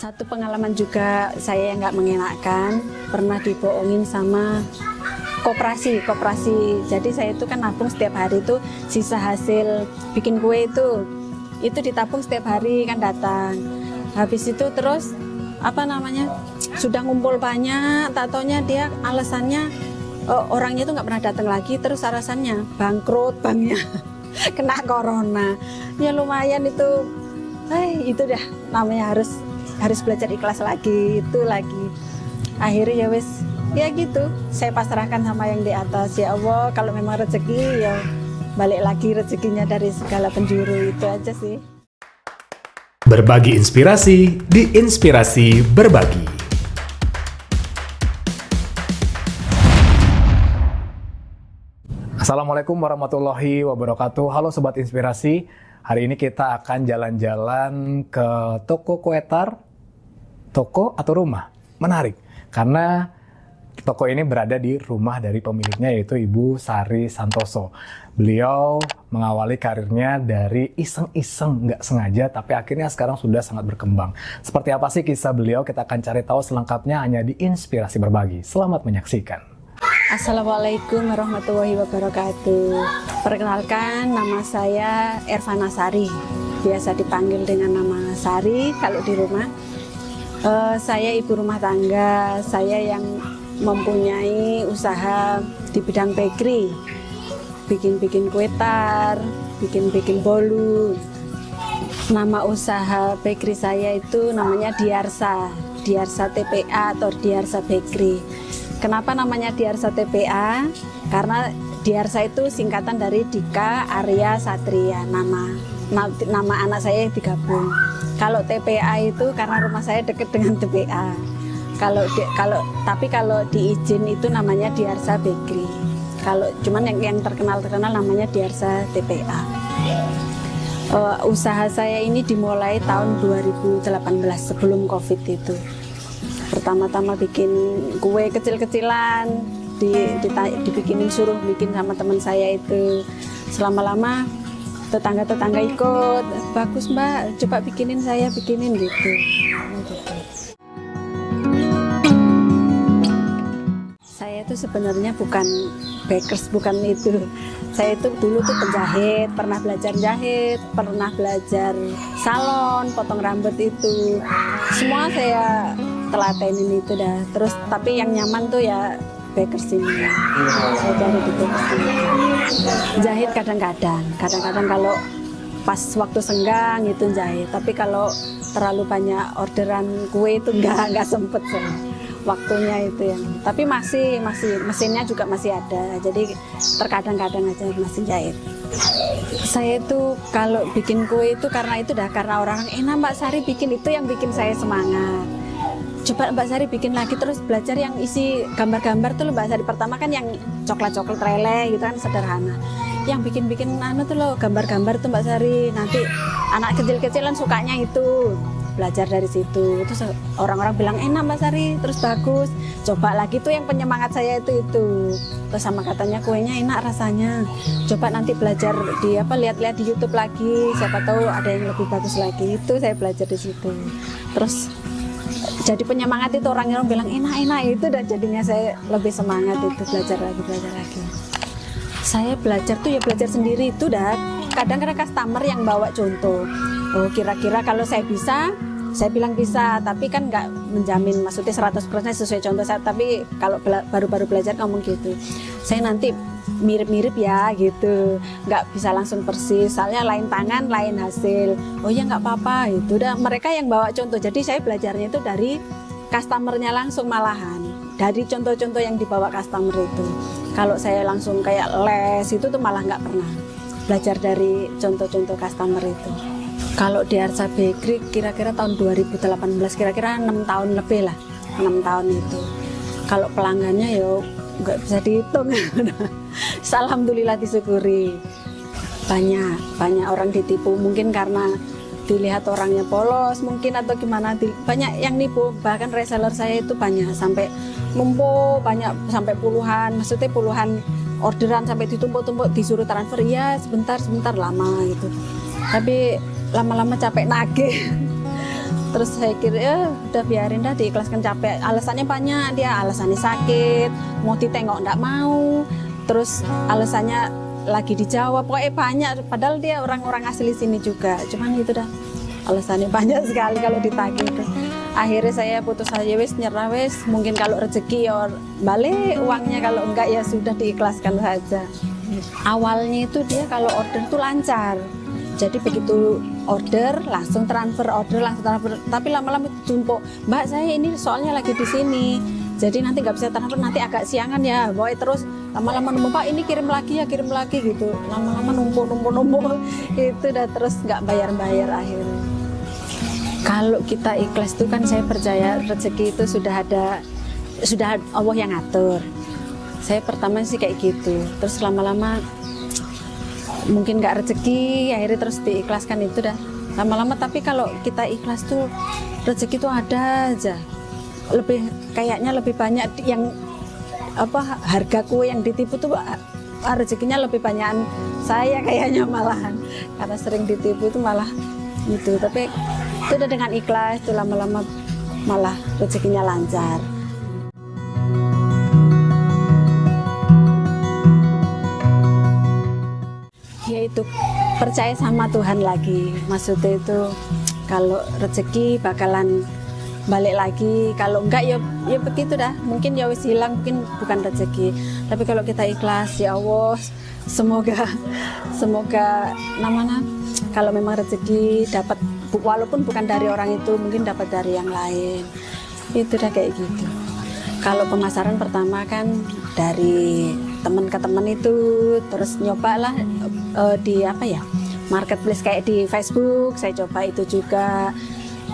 Satu pengalaman juga saya yang nggak mengenakan, pernah dibohongin sama koperasi. Jadi saya itu kan nabung setiap hari itu sisa hasil bikin kue itu ditabung setiap hari kan datang. Habis itu terus sudah ngumpul banyak, tak taunya dia alasannya orangnya itu nggak pernah datang lagi, terus alasannya bangkrut banknya kena corona. Ya lumayan itu dah namanya harus belajar ikhlas lagi, itu lagi. Akhirnya ya gitu, saya pasrahkan sama yang di atas. Ya Allah, kalau memang rezeki ya balik lagi rezekinya dari segala penjuru, itu aja sih. Berbagi inspirasi di Inspirasi Berbagi. Assalamualaikum warahmatullahi wabarakatuh. Halo Sobat Inspirasi. Hari ini kita akan jalan-jalan ke toko kuetar, toko atau rumah. Menarik, karena toko ini berada di rumah dari pemiliknya, yaitu Ibu Sari Santoso. Beliau mengawali karirnya dari iseng-iseng, nggak sengaja, tapi akhirnya sekarang sudah sangat berkembang. Seperti apa sih kisah beliau? Kita akan cari tahu selengkapnya hanya di Inspirasi Berbagi. Selamat menyaksikan. Assalamualaikum warahmatullahi wabarakatuh. Perkenalkan, nama saya Ervana Sari. Biasa dipanggil dengan nama Sari kalau di rumah. Saya ibu rumah tangga. Saya yang mempunyai usaha di bidang bakery. Bikin kue tar, bikin bolu. Nama usaha bakery saya itu namanya Diarsa TPA atau Diarsa Bakery. Kenapa namanya Diarsa TPA? Karena Diarsa itu singkatan dari Dika Arya Satria, nama anak saya yang digabung. Kalau TPA itu karena rumah saya dekat dengan TPA. Tapi kalau di izin itu namanya Diarsa Bakery. Kalau cuman yang terkenal namanya Diarsa TPA. Usaha saya ini dimulai tahun 2018 sebelum Covid itu. Pertama-tama bikin kue kecil-kecilan, dibikinin, suruh bikin sama teman saya itu. Selama-lama tetangga-tetangga ikut, bagus Mbak, coba bikinin gitu. Saya itu sebenarnya bukan bakers, bukan itu. Saya itu dulu tuh penjahit, pernah belajar jahit, pernah belajar salon, potong rambut itu. Semua saya telatenin itu dah. Terus tapi yang nyaman tuh ya bakers ini. Saya cari di bakers ini. Jahit kadang-kadang kalau pas waktu senggang itu jahit. Tapi kalau terlalu banyak orderan kue itu nggak sempet saya. Waktunya itu yang. Tapi masih mesinnya juga masih ada. Jadi terkadang-kadang aja masih jahit. Saya itu kalau bikin kue itu karena orang enak Mbak Sari bikin, itu yang bikin saya semangat. Coba Mbak Sari bikin lagi, terus belajar yang isi gambar-gambar tuh Mbak Sari. Pertama kan yang coklat-coklat lele gitu kan sederhana. Yang bikin tuh loh gambar-gambar tuh Mbak Sari. Nanti anak kecil-kecilan sukanya itu. Belajar dari situ. Terus orang-orang bilang enak Mbak Sari, terus bagus. Coba lagi tuh yang penyemangat saya itu. Terus sama katanya kuenya enak rasanya. Coba nanti belajar lihat-lihat di YouTube lagi. Siapa tahu ada yang lebih bagus lagi. Itu saya belajar di situ. Terus jadi penyemangat itu, orang-orang bilang enak itu, dan jadinya saya lebih semangat itu belajar lagi. Saya belajar tuh ya belajar sendiri itu dah. Kadang-kadang customer yang bawa contoh. Oh kira-kira kalau saya bisa, saya bilang bisa, tapi kan nggak menjamin maksudnya 100% sesuai contoh saya. Tapi kalau baru-baru belajar ngomong gitu, saya nanti mirip-mirip ya gitu, nggak bisa langsung persis, soalnya lain tangan lain hasil. Oh ya nggak apa-apa, itu udah mereka yang bawa contoh. Jadi saya belajarnya itu dari customernya langsung, malahan dari contoh-contoh yang dibawa customer itu. Kalau saya langsung kayak les itu tuh malah nggak pernah belajar dari contoh-contoh customer itu. Kalau di Diarsa Bakery kira-kira tahun 2018, kira-kira 6 tahun lebih lah, 6 tahun itu. Kalau pelanggannya ya nggak bisa dihitung. Alhamdulillah disyukuri. Banyak orang ditipu, mungkin karena dilihat orangnya polos mungkin atau gimana. Banyak yang nipu, bahkan reseller saya itu banyak sampai numpuk, banyak sampai puluhan, maksudnya puluhan orderan sampai ditumpuk-tumpuk, disuruh transfer ya sebentar lama gitu. Tapi lama-lama capek nagih. Terus saya kira ya udah biarin dah, diikhlaskan, capek. Alasannya banyak, dia alasannya sakit, mau ditengok enggak mau, terus alasannya lagi dijawab, pokoknya banyak. Padahal dia orang-orang asli sini juga, cuman itu dah alasannya banyak sekali kalau ditagih itu. Akhirnya saya putus aja, wes nyerah wes, mungkin kalau rezeki ya balik uangnya, kalau enggak ya sudah diikhlaskan saja. Awalnya itu dia kalau order tuh lancar, jadi begitu order langsung transfer, tapi lama-lama tumpuk, Mbak saya ini soalnya lagi di sini, jadi nanti nggak bisa transfer, nanti agak siangan ya, boy. Terus lama-lama numpuk, Pak ini kirim lagi gitu, lama-lama numpuk itu udah, terus nggak bayar akhirnya. Kalau kita ikhlas itu kan saya percaya rezeki itu sudah Allah yang ngatur. Saya pertama sih kayak gitu, terus lama-lama mungkin nggak rezeki, akhirnya terus diikhlaskan itu dah lama-lama. Tapi kalau kita ikhlas tuh rezeki tuh ada aja, kayaknya lebih banyak yang harga kue yang ditipu tuh rezekinya lebih banyakan saya kayaknya malahan, karena sering ditipu tuh malah gitu. Tapi itu udah dengan ikhlas tuh lama-lama malah rezekinya lancar. Ya itu percaya sama Tuhan lagi, maksudnya itu kalau rezeki bakalan balik lagi, kalau enggak ya begitu dah, mungkin ya wis hilang, mungkin bukan rezeki. Tapi kalau kita ikhlas, ya Allah semoga namanya kalau memang rezeki dapat, walaupun bukan dari orang itu, mungkin dapat dari yang lain, itu dah kayak gitu. Kalau pemasaran pertama kan dari teman ke teman itu, terus nyobalah di marketplace kayak di Facebook, saya coba itu juga.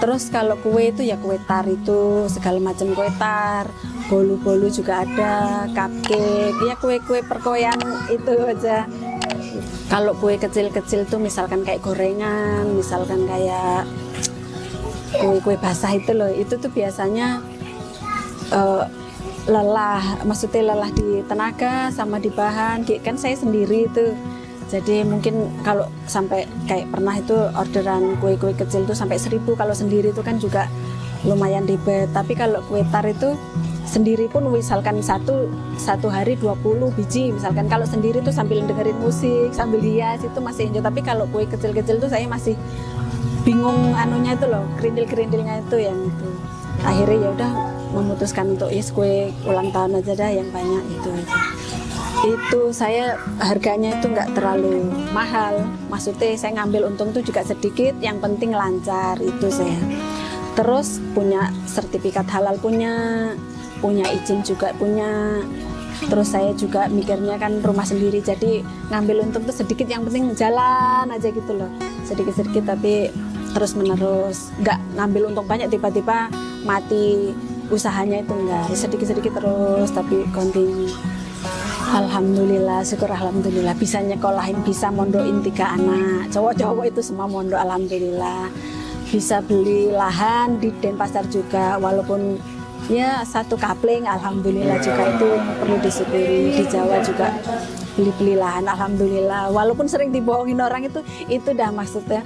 Terus kalau kue itu ya kue tar itu, segala macam kue tar, bolu-bolu juga ada, cupcake, ya kue-kue perkoean itu aja. Kalau kue kecil-kecil tuh misalkan kayak gorengan, misalkan kayak kue-kue basah itu loh, itu tuh biasanya maksudnya lelah di tenaga sama di bahan, kan saya sendiri itu. Jadi mungkin kalau sampai kayak pernah itu orderan kue-kue kecil itu sampai 1.000, kalau sendiri itu kan juga lumayan ribet. Tapi kalau kue tar itu sendiri pun misalkan satu hari 20 biji misalkan, kalau sendiri tuh sambil dengerin musik, sambil hias itu masih enjoy. Tapi kalau kue kecil-kecil tuh saya masih bingung anunya itu loh, kerindil-kerindilnya itu yang itu. Akhirnya ya udah memutuskan untuk kue ulang tahun aja dah yang banyak itu aja. Itu saya harganya itu nggak terlalu mahal, maksudnya saya ngambil untung tuh juga sedikit, yang penting lancar itu saya. Terus punya sertifikat halal, punya izin juga punya. Terus saya juga mikirnya kan rumah sendiri, jadi ngambil untung tuh sedikit, yang penting jalan aja gitu loh, sedikit-sedikit tapi terus menerus, nggak ngambil untung banyak tiba-tiba mati usahanya, itu enggak, sedikit-sedikit terus tapi kontinu. Alhamdulillah, syukur alhamdulillah, bisa nyekolahin, bisa mondokin 3 anak, cowok-cowok itu semua mondok alhamdulillah. Bisa beli lahan di Denpasar juga, walaupun ya 1 kapling, alhamdulillah juga itu perlu disyukuri. Di Jawa juga beli lahan, alhamdulillah. Walaupun sering dibohongin orang itu dah maksudnya.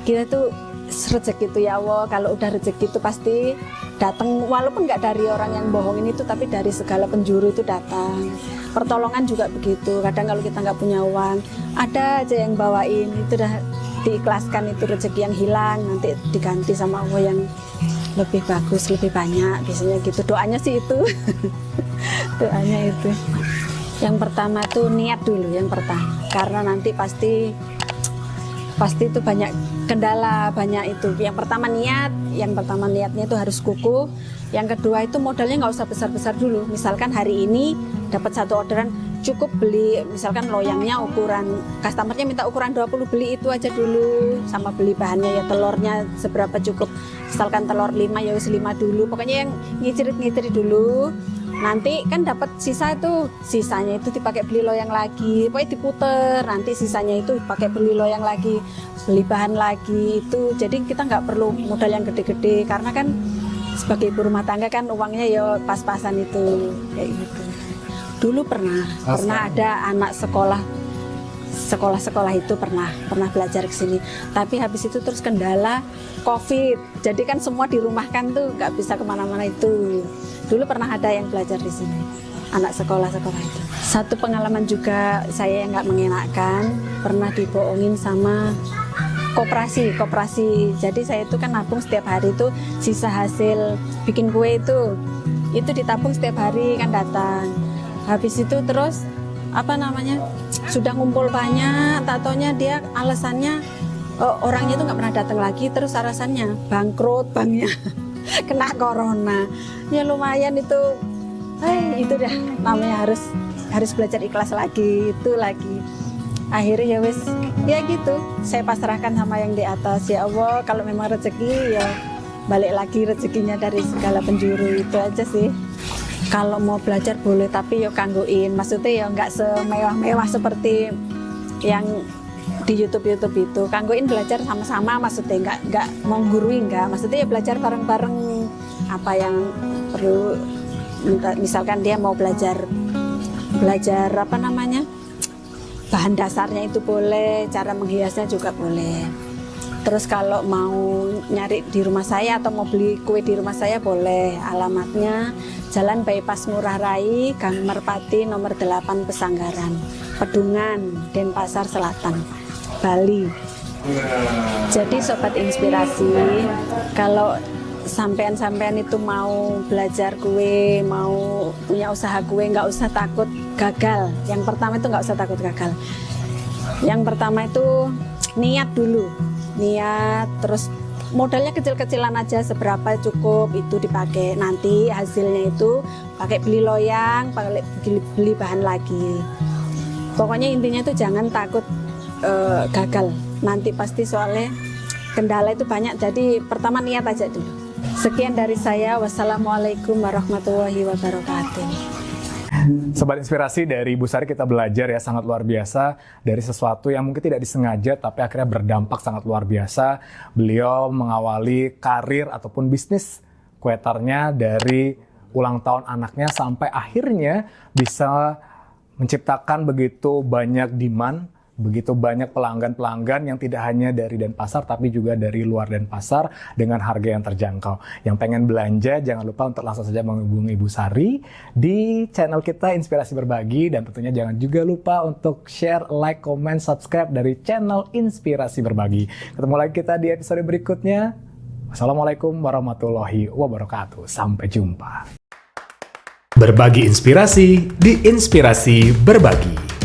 Kita tuh rezeki itu ya Allah, kalau udah rezeki itu pasti datang, walaupun nggak dari orang yang bohongin itu, tapi dari segala penjuru itu datang. Pertolongan juga begitu, kadang kalau kita nggak punya uang, ada aja yang bawain, itu dah diikhlaskan, itu rezeki yang hilang nanti diganti sama Allah yang lebih bagus, lebih banyak, biasanya gitu. Doanya sih itu doanya itu. Yang pertama tuh niat dulu, yang pertama, karena nanti pasti itu banyak kendala, banyak itu. Yang pertama niatnya itu harus kukuh. Yang kedua itu modalnya nggak usah besar-besar dulu. Misalkan hari ini dapat 1 orderan, cukup beli misalkan loyangnya ukuran, customernya minta ukuran 20, beli itu aja dulu, sama beli bahannya ya, telurnya seberapa cukup, misalkan telur 5 ya wis 5 dulu, pokoknya yang ngicirit dulu. Nanti kan dapat sisanya itu dipakai beli loyang lagi, pokoknya diputer, nanti sisanya itu pakai beli loyang lagi, beli bahan lagi itu. Jadi kita nggak perlu modal yang gede-gede, karena kan sebagai ibu rumah tangga kan uangnya ya pas-pasan itu kayak gitu. Dulu pernah ada anak sekolah sekolah-sekolah itu pernah belajar ke sini. Tapi habis itu terus kendala COVID. Jadi kan semua dirumahkan tuh, nggak bisa kemana-mana itu. Dulu pernah ada yang belajar di sini, anak sekolah-sekolah itu. Satu pengalaman juga saya yang nggak mengenakan, pernah dibohongin sama koperasi. Jadi saya itu kan nabung setiap hari itu, sisa hasil bikin kue itu ditabung setiap hari kan datang. Habis itu terus sudah ngumpul banyak, tak taunya dia alasannya orangnya itu nggak pernah datang lagi, terus alasannya bangkrut banknya kena corona. Ya lumayan itu dah namanya harus belajar ikhlas lagi akhirnya ya gitu, saya pasrahkan sama yang di atas. Ya Allah, kalau memang rezeki ya balik lagi rezekinya dari segala penjuru, itu aja sih. Kalau mau belajar boleh, tapi ya kanggoin, maksudnya ya nggak semewah-mewah seperti yang di YouTube itu. Kanggoin belajar sama-sama, maksudnya nggak menggurui, nggak, maksudnya ya belajar bareng-bareng apa yang perlu. Misalkan dia mau belajar bahan dasarnya itu boleh, cara menghiasnya juga boleh. Terus kalau mau nyari di rumah saya atau mau beli kue di rumah saya boleh. Alamatnya Jalan Bypass Ngurah Rai, Gang Merpati nomor 8 Pesanggaran, Pedungan, Denpasar Selatan, Bali. Jadi Sobat Inspirasi, kalau sampean itu mau belajar kue, mau punya usaha kue, nggak usah takut gagal. Yang pertama itu nggak usah takut gagal. Yang pertama itu niat dulu, terus modalnya kecil-kecilan aja, seberapa cukup itu dipakai. Nanti hasilnya itu pakai beli loyang, pakai beli bahan lagi. Pokoknya intinya itu jangan takut gagal. Nanti pasti soalnya kendala itu banyak. Jadi pertama niat aja dulu. Sekian dari saya. Wassalamualaikum warahmatullahi wabarakatuh. Sobat Inspirasi, dari Ibu Sari kita belajar ya sangat luar biasa dari sesuatu yang mungkin tidak disengaja tapi akhirnya berdampak sangat luar biasa. Beliau mengawali karir ataupun bisnis kuetarnya dari ulang tahun anaknya sampai akhirnya bisa menciptakan begitu banyak demand, begitu banyak pelanggan-pelanggan yang tidak hanya dari Denpasar tapi juga dari luar Denpasar dengan harga yang terjangkau. Yang pengen belanja jangan lupa untuk langsung saja menghubungi Ibu Sari di channel kita Inspirasi Berbagi, dan tentunya jangan juga lupa untuk share, like, comment, subscribe dari channel Inspirasi Berbagi. Ketemu lagi kita di episode berikutnya. Wassalamualaikum warahmatullahi wabarakatuh. Sampai jumpa. Berbagi inspirasi di Inspirasi Berbagi.